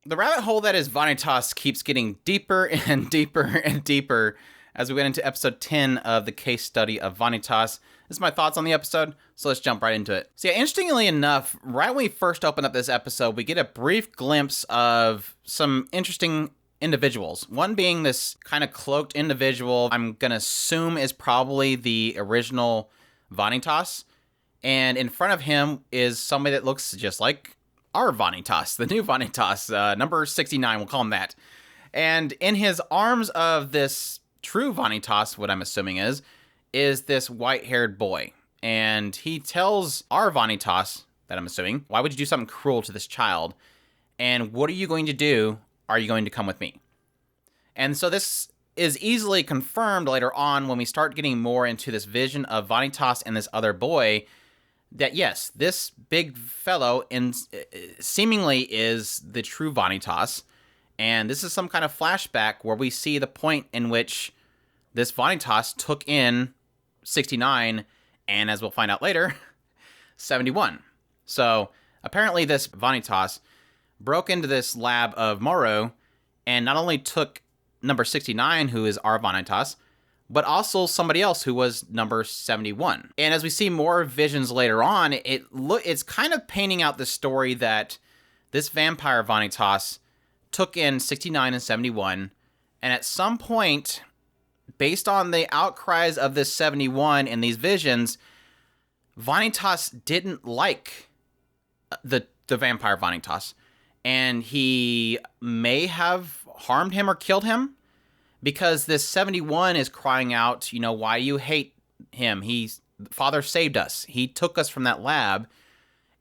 The rabbit hole that is Vanitas keeps getting deeper and deeper and deeper as we went into episode 10 of the Case Study of Vanitas. This is my thoughts on the episode, so let's jump right into it. So yeah, interestingly enough, right when we first open up this episode, we get a brief glimpse of some interesting individuals. One being this kind of cloaked individual I'm going to assume is probably the original Vanitas. And in front of him is somebody that looks just like our Vanitas, the new Vanitas, number 69, we'll call him that. And in his arms of this true Vanitas, what I'm assuming is this white-haired boy. And he tells our Vanitas, that I'm assuming, why would you do something cruel to this child? And what are you going to do? Are you going to come with me? And so this is easily confirmed later on when we start getting more into this vision of Vanitas and this other boy, that yes, this big fellow seemingly is the true Vanitas. And this is some kind of flashback where we see the point in which this Vanitas took in 69, and as we'll find out later, 71. So apparently this Vanitas broke into this lab of Moro and not only took number 69, who is our Vanitas, but also somebody else who was number 71. And as we see more visions later on, it's kind of painting out the story that this vampire Vanitas took in 69 and 71, and at some point, based on the outcries of this 71 in these visions, Vanitas didn't like the vampire Vanitas, and he may have harmed him or killed him, because this 71 is crying out, why do you hate him? Father saved us. He took us from that lab.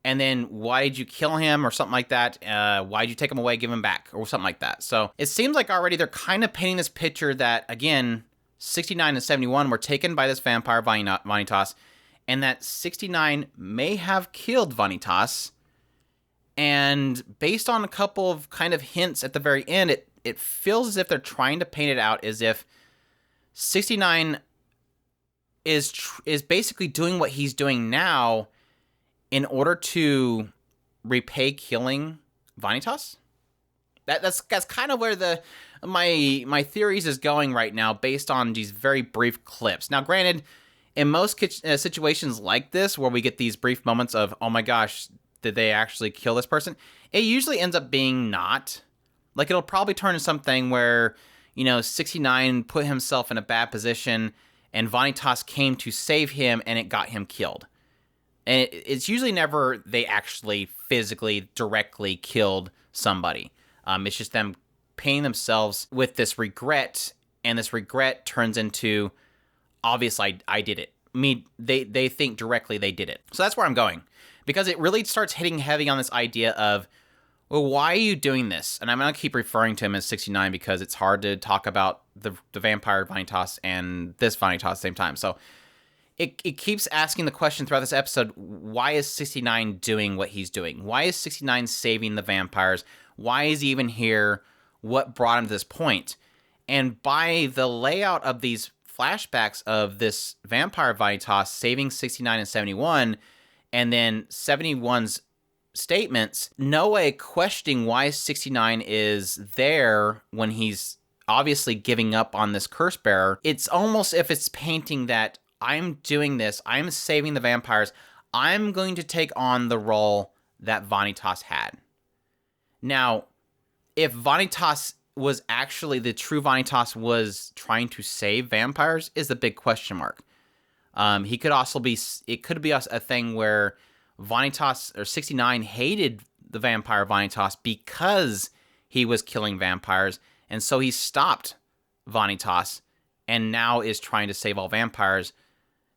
And then why did you kill him or something like that? Why did you take him away, give him back or something like that? So it seems like already they're kind of painting this picture that, again, 69 and 71 were taken by this vampire Vanitas, and that 69 may have killed Vanitas. And based on a couple of kind of hints at the very end, it feels as if they're trying to paint it out as if 69 is basically doing what he's doing now in order to repay killing Vanitas. That's kind of where my theories is going right now, based on these very brief clips. Now, granted, in most situations like this, where we get these brief moments of, oh my gosh, did they actually kill this person? It usually ends up being not. Like, it'll probably turn into something where, 69 put himself in a bad position, and Vanitas came to save him, and it got him killed. And it's usually never they actually physically, directly killed somebody. It's just them painting themselves with this regret, and this regret turns into, obviously, I did it. They think directly they did it. So that's where I'm going. Because it really starts hitting heavy on this idea of, well, why are you doing this? And I'm going to keep referring to him as 69 because it's hard to talk about the vampire Vanitas and this Vanitas at the same time. So it keeps asking the question throughout this episode, why is 69 doing what he's doing? Why is 69 saving the vampires? Why is he even here? What brought him to this point? And by the layout of these flashbacks of this vampire Vanitas saving 69 and 71, and then 71's statements, no way questioning why 69 is there when he's obviously giving up on this curse bearer. It's almost if it's painting that I'm doing this, I'm saving the vampires, I'm going to take on the role that Vanitas had. Now, if Vanitas was actually, the true Vanitas was trying to save vampires, is the big question mark. He could also be, it could be a thing where Vanitas, or 69, hated the vampire Vanitas because he was killing vampires, and so he stopped Vanitas and now is trying to save all vampires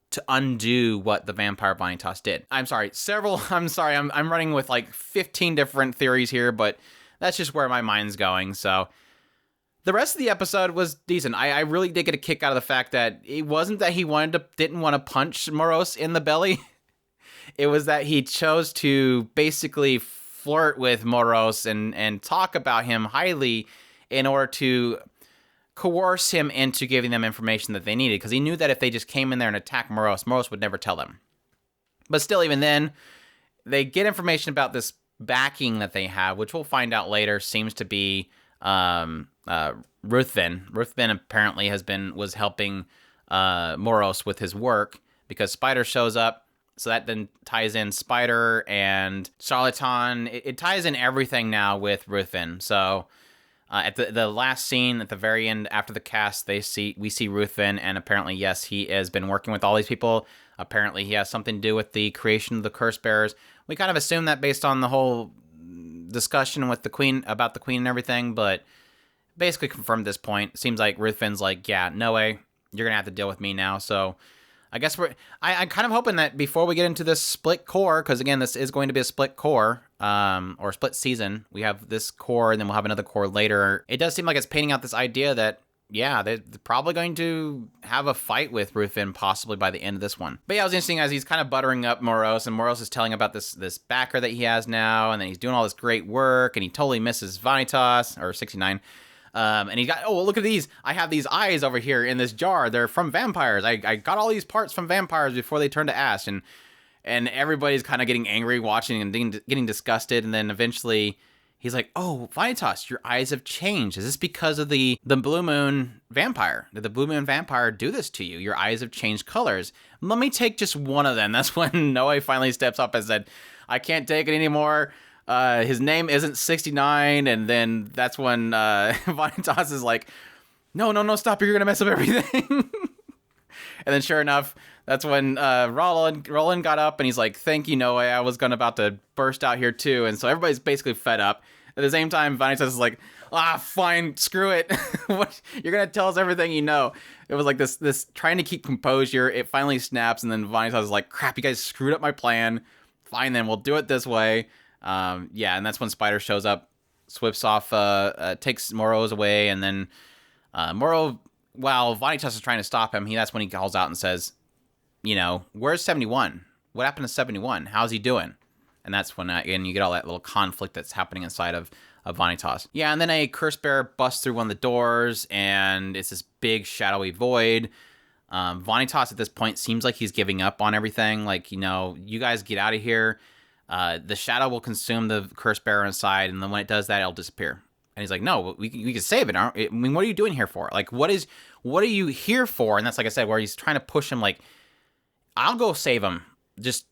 to undo what the vampire Vanitas did. I'm running with like 15 different theories here, but that's just where my mind's going. So the rest of the episode was decent. I really did get a kick out of the fact that it wasn't that he didn't want to punch Moros in the belly. It was that he chose to basically flirt with Moros and talk about him highly in order to coerce him into giving them information that they needed, because he knew that if they just came in there and attacked Moros would never tell them. But still, even then, they get information about this backing that they have, which we'll find out later, seems to be Ruthven. Ruthven apparently was helping Moros with his work because Spider shows up. So that then ties in Spider and Charlatan. It ties in everything now with Ruthven. So at the last scene at the very end after the cast, we see Ruthven, and apparently, yes, he has been working with all these people. Apparently, he has something to do with the creation of the Curse Bearers. We kind of assume that based on the whole discussion with the Queen about the Queen and everything, but basically confirmed at this point. It seems like Ruthven's like, yeah, no way, you're gonna have to deal with me now. So I guess I'm kind of hoping that before we get into this split core, because again, this is going to be a split core, or split season. We have this core, and then we'll have another core later. It does seem like it's painting out this idea that, yeah, they're probably going to have a fight with Ruthven possibly by the end of this one. But yeah, it was interesting as he's kind of buttering up Moros, and Moros is telling about this backer that he has now, and then he's doing all this great work, and he totally misses Vanitas, or 69. And he got, oh, look at these. I have these eyes over here in this jar. They're from vampires. I got all these parts from vampires before they turned to ash. And everybody's kind of getting angry watching and getting disgusted. And then eventually he's like, oh, Vanitas, your eyes have changed. Is this because of the Blue Moon vampire? Did the Blue Moon vampire do this to you? Your eyes have changed colors. Let me take just one of them. That's when Noe finally steps up and said, I can't take it anymore. His name isn't 69, and then that's when Vanitas is like, no, stop, you're gonna mess up everything. And then sure enough, that's when Roland got up, and he's like, thank you, Noe, I was about to burst out here too. And so everybody's basically fed up. At the same time, Vanitas is like, fine, screw it. What, you're gonna tell us everything you know. It was like this trying to keep composure. It finally snaps, and then Vanitas is like, crap, you guys screwed up my plan. Fine, then we'll do it this way. And that's when Spider shows up, swips off, takes Moros away, and then Moro, while Vanitas is trying to stop him, that's when he calls out and says, where's 71? What happened to 71? How's he doing? And that's when, again, you get all that little conflict that's happening inside of Vanitas. Yeah, and then a curse bearer busts through one of the doors, and it's this big shadowy void. Vanitas at this point seems like he's giving up on everything. Like, you guys get out of here. The shadow will consume the curse bearer inside, and then when it does that, it'll disappear. And he's like, no, we can save it. I mean, what are you doing here for? Like, what are you here for? And that's, like I said, where he's trying to push him, like, I'll go save him. Just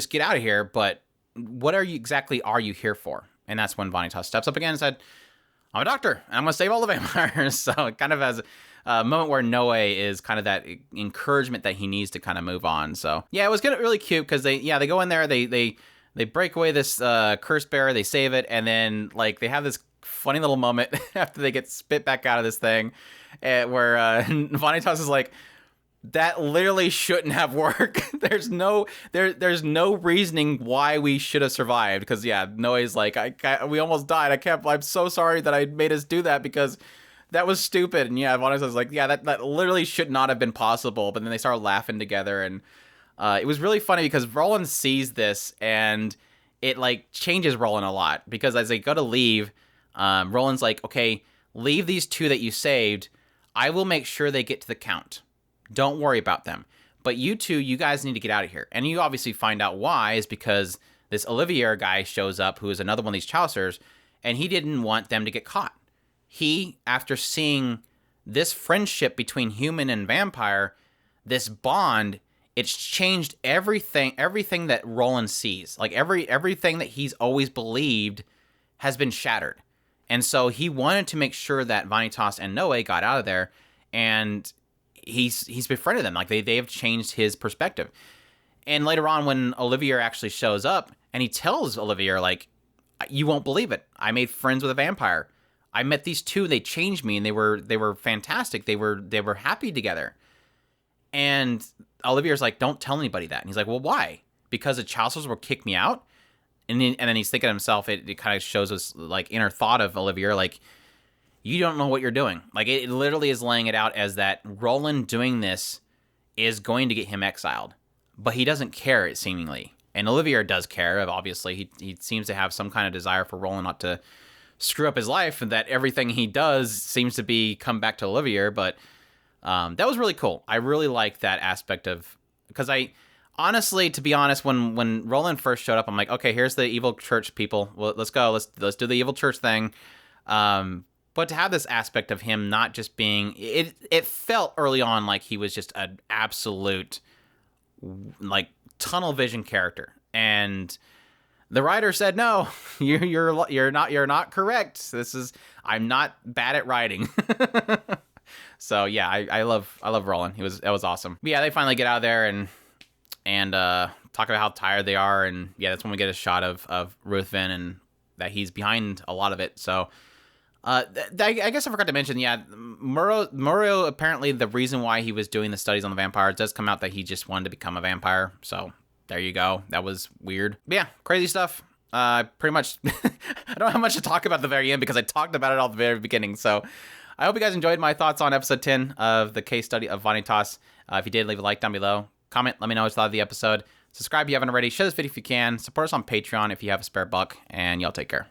get out of here. But what are you here for? And that's when Vanitas steps up again and said, I'm a doctor, and I'm going to save all the vampires. So it kind of has a moment where Noe is kind of that encouragement that he needs to kind of move on. So yeah, it was really cute because they go in there, they break away this curse bearer, they save it, and then like they have this funny little moment after they get spit back out of this thing, where Vanitas is like, that literally shouldn't have worked. There's no reasoning why we should have survived. Because Noe's like, we almost died. I'm so sorry that I made us do that because that was stupid. And Vanitas is like, that literally should not have been possible. But then they start laughing together, and it was really funny because Roland sees this, and it like changes Roland a lot, because as they go to leave, Roland's like, okay, leave these two that you saved. I will make sure they get to the count. Don't worry about them. But you two, you guys need to get out of here. And you obviously find out why is because this Olivier guy shows up, who is another one of these Chaucers, and he didn't want them to get caught. He, after seeing this friendship between human and vampire, this bond, it's changed everything that Roland sees. Like everything that he's always believed has been shattered. And so he wanted to make sure that Vanitas and Noe got out of there, and he's befriended them. Like they have changed his perspective. And later on, when Olivier actually shows up, and he tells Olivier, like, you won't believe it, I made friends with a vampire. I met these two, they changed me, and they were fantastic. They were happy together. And Olivier's like, don't tell anybody that. And he's like, well, why? Because the Chaucers will kick me out? And then he's thinking to himself, it kind of shows us like inner thought of Olivier, like, you don't know what you're doing. Like, it literally is laying it out as that Roland doing this is going to get him exiled. But he doesn't care, it seemingly. And Olivier does care, obviously. He seems to have some kind of desire for Roland not to screw up his life, and that everything he does seems to be come back to Olivier. But that was really cool. I really like that aspect of, because Honestly, to be honest, when Roland first showed up, I'm like, okay, here's the evil church people. Well, let's go. Let's do the evil church thing. But to have this aspect of him not just being, it felt early on like he was just an absolute like tunnel vision character, and the writer said, no, you're not correct. I'm not bad at writing. So yeah, I love Roland. That was awesome. But yeah, they finally get out of there and talk about how tired they are, and yeah, that's when we get a shot of Ruthven and that he's behind a lot of it. So I guess I forgot to mention, yeah, Muro apparently the reason why he was doing the studies on the vampires does come out that he just wanted to become a vampire. So there you go. That was weird. But yeah, crazy stuff. Pretty much, I don't have much to talk about at the very end because I talked about it all at the very beginning. So I hope you guys enjoyed my thoughts on episode 10 of the Case Study of Vanitas. If you did, leave a like down below. Comment, let me know what you thought of the episode. Subscribe if you haven't already. Share this video if you can. Support us on Patreon if you have a spare buck. And y'all take care.